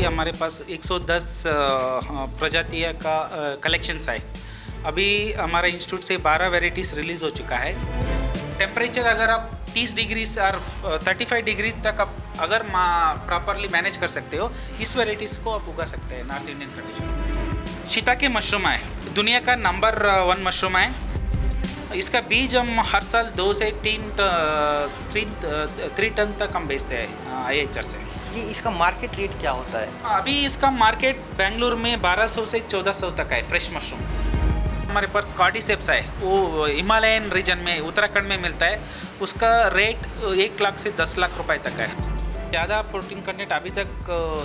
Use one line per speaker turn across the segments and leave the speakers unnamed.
हमारे पास 110 प्रजातियों का कलेक्शंस है। अभी हमारा इंस्टीट्यूट से 12 वैरायटीज़ रिलीज़ हो चुका है। टेम्परेचर अगर आप 30 डिग्री और 35 डिग्री तक आप अगर प्रॉपरली मैनेज कर सकते हो, इस वैरायटीज़ को आप उगा सकते हैं north Indian condition. Shiitake mushroom है दुनिया का नंबर 1 मशरूम है। इसका बीज हम हर साल 2 से 3 टन तक हम बेचते हैं IHR से।
ये इसका मार्केट रेट क्या होता है?
अभी इसका मार्केट बेंगलुरु में 1200 से 1400 तक है फ्रेश मशरूम। हमारे पर कार्डिसेप्स है, वो हिमालयन रीजन में उत्तराखंड में मिलता है। उसका रेट 1 लाख से 10 लाख रुपए तक है। ज़्यादा प्रोटीन कंटेंट अभी तक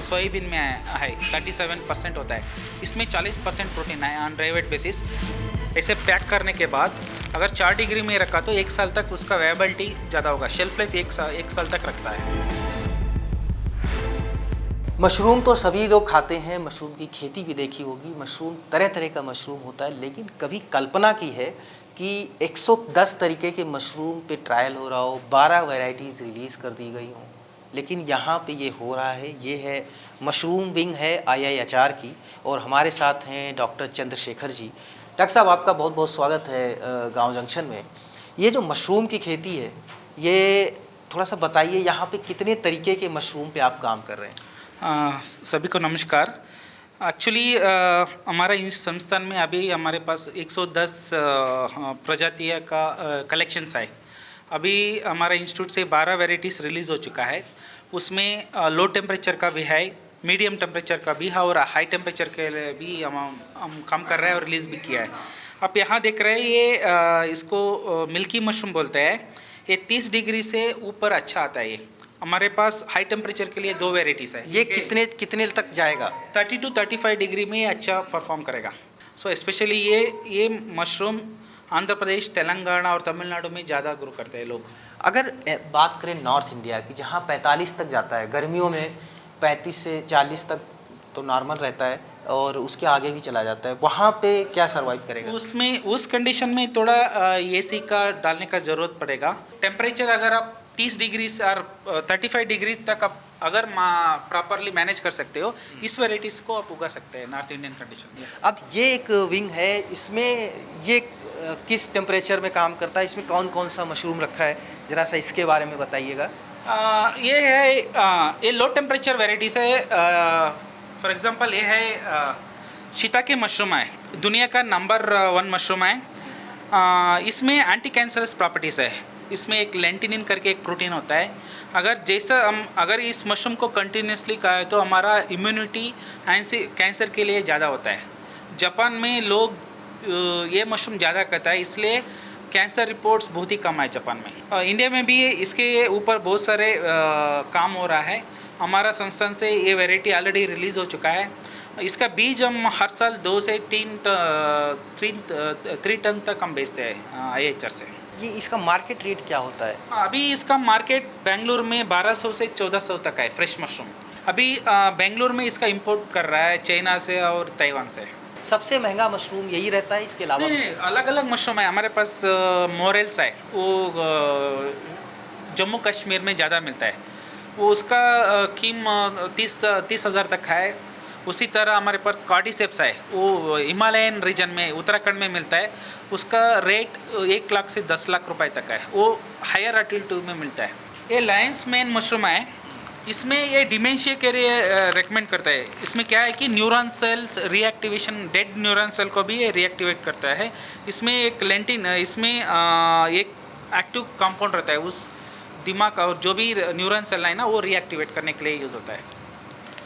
सोयाबीन में है 37% होता है। इसमें 40% प्रोटीन है ऑन ड्राई वेट बेसिस। इसे पैक करने के बाद अगर 4 डिग्री में रखा तो 1 साल तक उसका वेबलिटी ज़्यादा होगा। शेल्फ लाइफ 1 साल तक रखता है।
मशरूम तो सभी लोग खाते हैं, मशरूम की खेती भी देखी होगी। मशरूम तरह तरह का मशरूम होता है, लेकिन कभी कल्पना की है कि 110 तरीके के मशरूम पे ट्रायल हो रहा हो, 12 वैरायटीज़ रिलीज़ कर दी गई हों, लेकिन यहाँ पे ये हो रहा है। ये है मशरूम विंग है IIHR की, और हमारे साथ हैं डॉक्टर चंद्रशेखर जी। डॉक्टर साहब, आपका बहुत बहुत स्वागत है गांव जंक्शन में। ये जो मशरूम की खेती है, ये थोड़ा सा बताइए, यहाँ पे कितने तरीके के मशरूम पे आप काम कर रहे हैं?
सभी को नमस्कार। एक्चुअली हमारा इस संस्थान में अभी हमारे पास 110 प्रजातियों का कलेक्शंस है। अभी हमारा इंस्टीट्यूट से 12 वैरायटीज़ रिलीज़ हो चुका है। उसमें लो टेम्परेचर का भी है, मीडियम टेम्परेचर का भी है, और हाई टेम्परेचर के लिए भी हम काम कर रहे हैं और रिलीज़ भी किया है। आप यहाँ देख रहे हैं, ये इसको मिल्की मशरूम बोलते हैं। ये 30 डिग्री से ऊपर अच्छा आता है। ये हमारे पास हाई टेम्परेचर के लिए 2 वेराइटीज़ है।
ये कितने तक जाएगा?
30 to 35 डिग्री में अच्छा परफॉर्म करेगा। सो स्पेशली ये मशरूम आंध्र प्रदेश, तेलंगाना और तमिलनाडु में ज़्यादा ग्रो करते हैं लोग।
अगर बात करें नॉर्थ इंडिया की, जहाँ 45 तक जाता है, गर्मियों में 35 से 40 तक तो नॉर्मल रहता है, और उसके आगे भी चला जाता है, वहाँ पे क्या सर्वाइव करेगा?
उसमें उस कंडीशन में थोड़ा AC का डालने का ज़रूरत पड़ेगा। टेम्परेचर अगर आप 30 डिग्री और 35 डिग्री तक आप अगर प्रॉपरली मैनेज कर सकते हो, इस वेराइटीज़ को आप उगा सकते हैं नॉर्थ इंडियन कंडीशन में।
अब ये एक विंग है, इसमें ये किस टेम्परेचर में काम करता है? इसमें कौन कौन सा मशरूम रखा है, ज़रा सा इसके बारे में बताइएगा।
ये है, ये लो टेम्परेचर वेराइटीज़ है। फॉर एग्जांपल ये है शिताके मशरूम है, दुनिया का नंबर 1 मशरूम है। इसमें एंटी कैंसरस प्रॉपर्टीज़ है। इसमें एक लेंटिनिन करके एक प्रोटीन होता है। अगर इस मशरूम को कंटिन्यूसली खाएं तो हमारा इम्यूनिटी कैंसर के लिए ज़्यादा होता है। जापान में लोग ये मशरूम ज़्यादा खाता है, इसलिए कैंसर रिपोर्ट्स बहुत ही कम है जापान में। इंडिया में भी इसके ऊपर बहुत सारे काम हो रहा है। हमारा संस्थान से ये वैरायटी ऑलरेडी रिलीज़ हो चुका है। इसका बीज हम हर साल 2 से 3 टन तक हम बेचते हैं IHR से।
ये इसका मार्केट रेट क्या होता है?
अभी इसका मार्केट बेंगलुरु में 1200 से 1400 तक है फ्रेश मशरूम। अभी बेंगलुरु में इसका इंपोर्ट कर रहा है चाइना से और ताइवान से।
सबसे महंगा मशरूम यही रहता है, इसके अलावा?
अलग अलग मशरूम है हमारे पास। मोरेल्स है, वो जम्मू कश्मीर में ज़्यादा मिलता है। वो उसका कीमत 30 हज़ार तक है। उसी तरह हमारे पास कार्डिसेप्स है, वो हिमालयन रीजन में उत्तराखंड में मिलता है। उसका रेट 1 लाख से 10 लाख रुपए तक है। वो हायर एल्टीट्यूड में मिलता है। ये लायंस मैन मशरूम है। इसमें ये डिमेंशिया के लिए रेकमेंड करता है। इसमें क्या है कि neuron cells reactivation, dead neuron cell को भी ये रिएक्टिवेट करता है। इसमें एक इसमें एक एक्टिव कंपाउंड रहता है, उस दिमाग और जो भी न्यूरॉन सेल है ना, वो रिएक्टिवेट करने के लिए यूज़ होता है।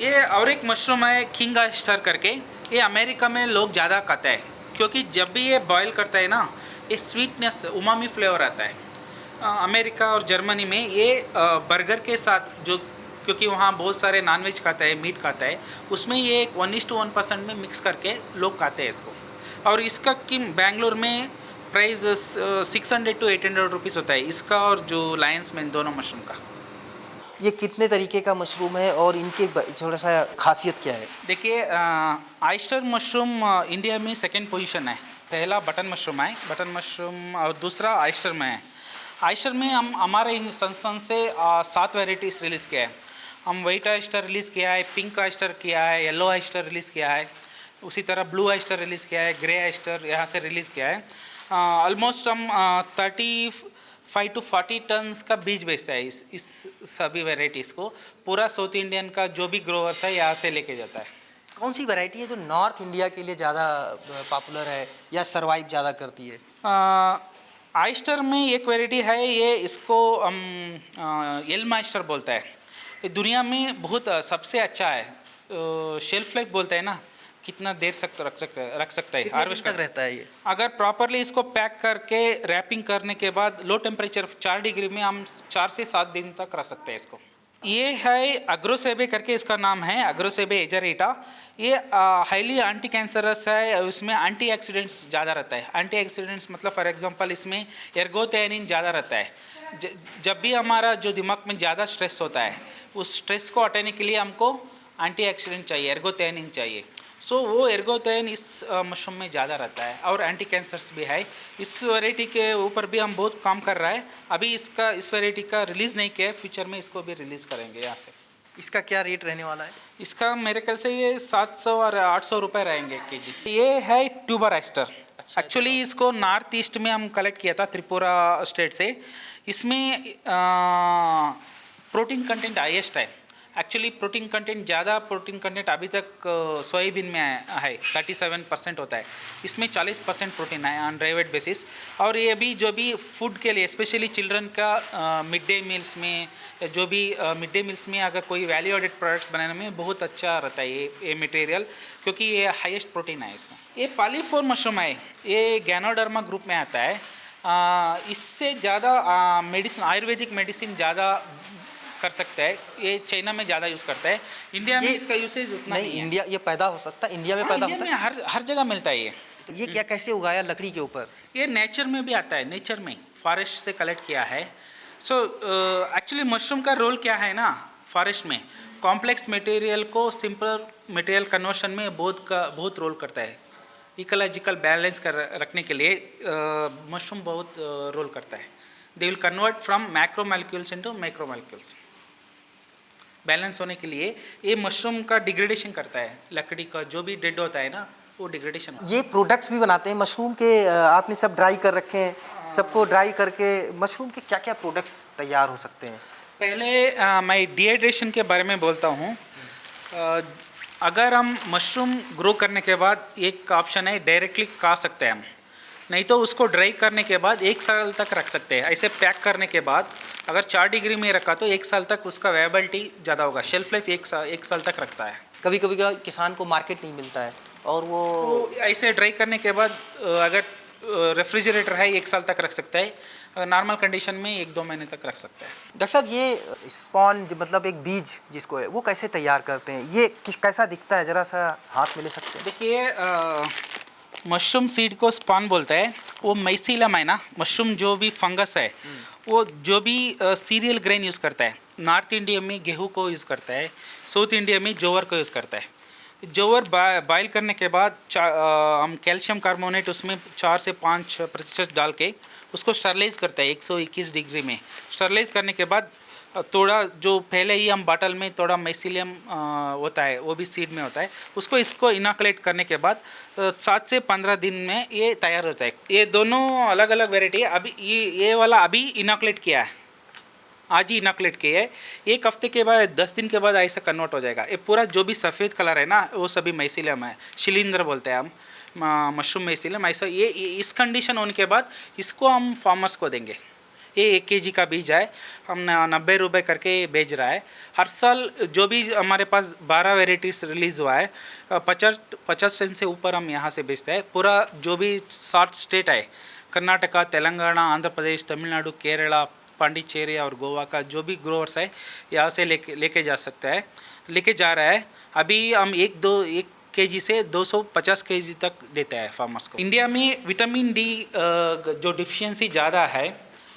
ये और एक मशरूम है किंग ऑयस्टर करके। ये अमेरिका में लोग ज़्यादा खाते हैं, क्योंकि जब भी ये बॉयल करता है ना, ये स्वीटनेस, उमामी फ्लेवर आता है। अमेरिका और जर्मनी में ये बर्गर के साथ, जो क्योंकि वहाँ बहुत सारे नॉनवेज खाता है, मीट खाता है, उसमें ये 1:1% में मिक्स करके लोग खाते हैं इसको। और इसका बेंगलोर में प्राइस 600 to 800 रुपीज़ होता है, इसका और जो लायंस मैन दोनों मशरूम का।
ये कितने तरीके का मशरूम है और इनके थोड़ा सा खासियत क्या है?
देखिए, ऑयस्टर मशरूम इंडिया में 2nd पोजीशन है। पहला बटन मशरूम है, बटन मशरूम, और दूसरा ऑयस्टर में है। ऑयस्टर में हम हमारे संस्थान से 7 वैरायटीज़ रिलीज़ किया है। हम वाइट ऑयस्टर रिलीज़ किया है, पिंक ऑयस्टर किया है, येलो ऑयस्टर रिलीज़ किया है, उसी तरह ब्लू ऑयस्टर रिलीज़ किया है, ग्रे ऑयस्टर यहाँ से रिलीज़ किया है। ऑलमोस्ट हम 35 to 40 टन्स का बीज बेचता है इस सभी वेराइटीज़ को। पूरा साउथ इंडियन का जो भी ग्रोवर्स है यहाँ से लेके जाता है।
कौन सी वैरायटी है जो नॉर्थ इंडिया के लिए ज़्यादा पॉपुलर है या सरवाइव ज़्यादा करती है?
ऑयस्टर में एक वेराइटी है, ये इसको हम एल्म ऑयस्टर बोलता है। ये दुनिया में बहुत सबसे अच्छा है। शेल्फ लाइफ बोलते हैं ना, कितना देर रख सकता है, हार्वेस्ट
तक रहता है ये?
अगर प्रॉपरली इसको पैक करके रैपिंग करने के बाद लो टेम्परेचर 4 डिग्री में हम 4 से 7 दिन तक रख सकते हैं इसको। ये है अग्रोसेबे करके इसका नाम है, अग्रोसेबे एजरेटा। ये हाईली एंटी कैंसरस है, उसमें एंटी ऑक्सीडेंट्स ज़्यादा रहता है। एंटी ऑक्सीडेंट्स मतलब फॉर एग्जांपल इसमें एर्गोथेनिन ज़्यादा रहता है। जब भी हमारा जो दिमाग में ज़्यादा स्ट्रेस होता है, उस स्ट्रेस को हटाने के लिए हमको एंटी ऑक्सीडेंट चाहिए, एर्गोथेनिन चाहिए। सो वो एर्गोथेन इस मशरूम में ज़्यादा रहता है और एंटी कैंसर्स भी है। इस वैरायटी के ऊपर भी हम बहुत काम कर रहा है। अभी इस वैरायटी का रिलीज़ नहीं किया है, फ्यूचर में इसको भी रिलीज़ करेंगे यहाँ से।
इसका क्या रेट रहने वाला है?
इसका मेरे ख्याल से ये 700 और 800 रुपये रहेंगे केजी। ये है ट्यूबर ऑयस्टर। एक्चुअली इसको नॉर्थ ईस्ट में हम कलेक्ट किया था, त्रिपुरा स्टेट से। इसमें प्रोटीन कंटेंट हाईएस्ट है। एक्चुअली प्रोटीन कंटेंट ज़्यादा प्रोटीन कंटेंट अभी तक सोयाबीन में है, 37% होता है। इसमें 40% प्रोटीन है ऑन ड्राई वेट बेसिस। और ये भी जो भी फूड के लिए स्पेशली चिल्ड्रन का मिड डे मील्स में, जो भी मिड डे मील्स में अगर कोई वैल्यू एडेड प्रोडक्ट्स बनाने में बहुत अच्छा रहता है ये मटेरियल, क्योंकि ये हाईएस्ट प्रोटीन है इसमें। ये पॉलीफोर मशरूम है, ये गैनोडर्मा ग्रुप में आता है। इससे ज़्यादा मेडिसिन, आयुर्वेदिक मेडिसिन ज़्यादा कर सकता है। ये चाइना में ज़्यादा यूज़ करता है, इंडिया में इसका यूसेज उतना नहीं है।
इंडिया ये पैदा हो सकता है, इंडिया में पैदा होता है?
हर जगह मिलता है ये।
तो ये क्या कैसे उगाया लकड़ी के ऊपर?
ये नेचर में भी आता है, नेचर में फॉरेस्ट से कलेक्ट किया है। सो एक्चुअली मशरूम का रोल क्या है ना, फॉरेस्ट में कॉम्प्लेक्स मटेरियल को सिंपल मटेरियल कन्वर्शन में बहुत रोल करता है। इकोलॉजिकल बैलेंस रखने के लिए मशरूम बहुत रोल करता है। They will convert from macro molecules into micro molecules. Balance होने के लिए ये मशरूम का डिग्रेडेशन करता है, लकड़ी का जो भी डेड होता है ना, वो डिग्रेडेशन।
ये प्रोडक्ट्स भी बनाते हैं मशरूम के, आपने सब ड्राई कर रखे हैं, सबको ड्राई करके मशरूम के क्या क्या प्रोडक्ट्स तैयार हो सकते हैं?
पहले मैं डिहाइड्रेशन के बारे में बोलता हूँ। अगर हम मशरूम ग्रो करने के बाद एक ऑप्शन है, डायरेक्टली खा सकते हैं हम, नहीं तो उसको ड्राई करने के बाद 1 साल तक रख सकते हैं। ऐसे पैक करने के बाद अगर 4 डिग्री में रखा तो 1 साल तक उसका वेबिलिटी ज़्यादा होगा, शेल्फ लाइफ 1 साल तक रखता है।
कभी कभी का किसान को मार्केट नहीं मिलता है और वो
तो ऐसे ड्राई करने के बाद अगर रेफ्रिजरेटर है 1 साल तक रख सकता है, नॉर्मल कंडीशन में 1-2 महीने तक रख सकता है।
डॉक्टर साहब, ये स्पॉन्ज मतलब एक बीज जिसको है, वो कैसे तैयार करते हैं? ये कैसा दिखता है, ज़रा सा हाथ में ले सकते हैं?
देखिए, मशरूम सीड को स्पॉन बोलता है। वो माइसीलम है ना, मशरूम जो भी फंगस है, वो जो भी सीरियल ग्रेन यूज़ करता है। नॉर्थ इंडिया में गेहूं को यूज़ करता है, साउथ इंडिया में जोवर को यूज़ करता है। जोवर बॉयल करने के बाद हम कैल्शियम कार्बोनेट उसमें 4 से 5% डाल के उसको स्टरलाइज करता है 121 डिग्री में। स्टरलाइज करने के बाद थोड़ा जो पहले ही हम बाटल में थोड़ा माइसीलियम होता है, वो भी सीड में होता है, इसको इनोकुलेट करने के बाद 7 से 15 दिन में ये तैयार होता है। ये दोनों अलग अलग वेराइटी है। अभी ये वाला अभी इनोकुलेट किया है, आज ही इनोकुलेट किया है। 1 हफ्ते के बाद 10 दिन के बाद ऐसा कन्वर्ट हो जाएगा। ये पूरा जो भी सफ़ेद कलर है ना, वो सभी माइसीलियम है, शिलींद्र बोलते हैं हम, मशरूम माइसीलियम। ऐसा ये इस कंडीशन होने के बाद इसको हम फार्मर्स को देंगे। ये 1 kg का बीज है, हम 90 रुपये करके बेच रहा है। हर साल जो भी हमारे पास 12 वेराइटीज़ रिलीज़ हुआ है, 50 टन से ऊपर हम यहाँ से बेचते हैं। पूरा जो भी 7 स्टेट है, कर्नाटका, तेलंगाना, आंध्र प्रदेश, तमिलनाडु, केरला, पांडिचेरी और गोवा का जो भी ग्रोवर्स है, यहाँ से लेके जा रहा है। अभी हम 1 kg से 250 kg तक देता है फार्मर्स को। इंडिया में विटामिन डी जो डिफिशियंसी ज़्यादा है,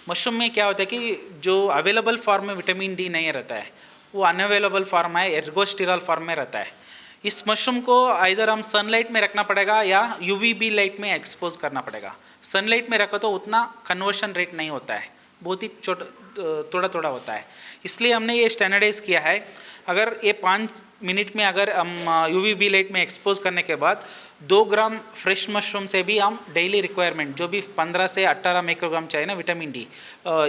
मशरूम में क्या होता है कि जो अवेलेबल फॉर्म में विटामिन डी नहीं रहता है, वो अनअवेलेबल फॉर्म है, एर्गोस्टिरल फॉर्म में रहता है। इस मशरूम को आइदर हम सनलाइट में रखना पड़ेगा या यूवीबी लाइट में एक्सपोज करना पड़ेगा। सनलाइट में रखो तो उतना कन्वर्शन रेट नहीं होता है, बहुत ही थोड़ा होता है। इसलिए हमने ये स्टैंडर्डाइज किया है। अगर ये 5 मिनट में अगर हम UVB लाइट में एक्सपोज करने के बाद 2 ग्राम फ्रेश मशरूम से भी हम डेली रिक्वायरमेंट जो भी 15 से 18 माइक्रोग्राम चाहिए ना विटामिन डी,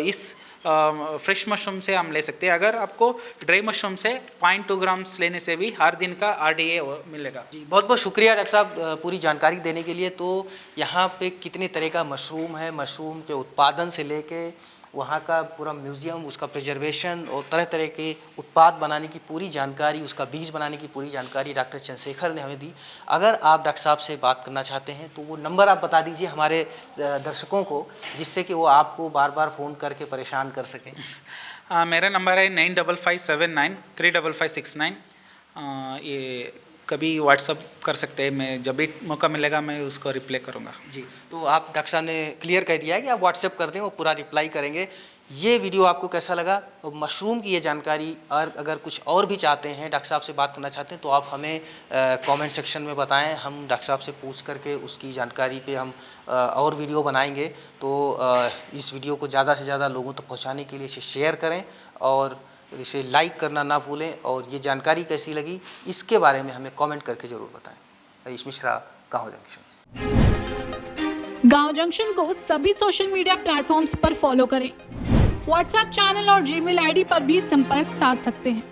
इस फ्रेश मशरूम से हम ले सकते हैं। अगर आपको ड्राई मशरूम से 0.2 ग्राम्स लेने से भी हर दिन का RDA मिलेगा।
जी, बहुत बहुत शुक्रिया डॉक्टर साहब पूरी जानकारी देने के लिए। तो यहाँ पे कितने तरह का मशरूम है, मशरूम के उत्पादन से लेके वहाँ का पूरा म्यूज़ियम, उसका प्रिजर्वेशन और तरह तरह के उत्पाद बनाने की पूरी जानकारी, उसका बीज बनाने की पूरी जानकारी डॉक्टर चंद्रशेखर ने हमें दी। अगर आप डॉक्टर साहब से बात करना चाहते हैं तो वो नंबर आप बता दीजिए हमारे दर्शकों को, जिससे कि वो आपको बार बार फ़ोन करके परेशान कर सकें।
मेरा नंबर है 9557935569। ये कभी व्हाट्सअप कर सकते हैं, मैं जब भी मौका मिलेगा मैं उसको रिप्लाई करूँगा।
जी, तो आप डॉक्टर साहब ने क्लियर कह दिया है कि आप व्हाट्सएप कर दें, वो पूरा रिप्लाई करेंगे। ये वीडियो आपको कैसा लगा, मशरूम की ये जानकारी, और अगर कुछ और भी चाहते हैं, डॉक्टर साहब से बात करना चाहते हैं तो आप हमें कमेंट सेक्शन में बताएं। हम डॉक्टर साहब से पूछ करके उसकी जानकारी पे हम और वीडियो बनाएंगे। तो इस वीडियो को ज़्यादा से ज़्यादा लोगों तक पहुँचाने के लिए इसे शेयर करें और इसे लाइक करना ना भूलें। और ये जानकारी कैसी लगी इसके बारे में हमें कमेंट करके ज़रूर बताएं। हरीश मिश्रा, गाँव जंक्शन।
गांव जंक्शन को सभी सोशल मीडिया प्लेटफॉर्म्स पर फॉलो करें। व्हाट्सएप चैनल और जीमेल आईडी पर भी संपर्क साध सकते हैं।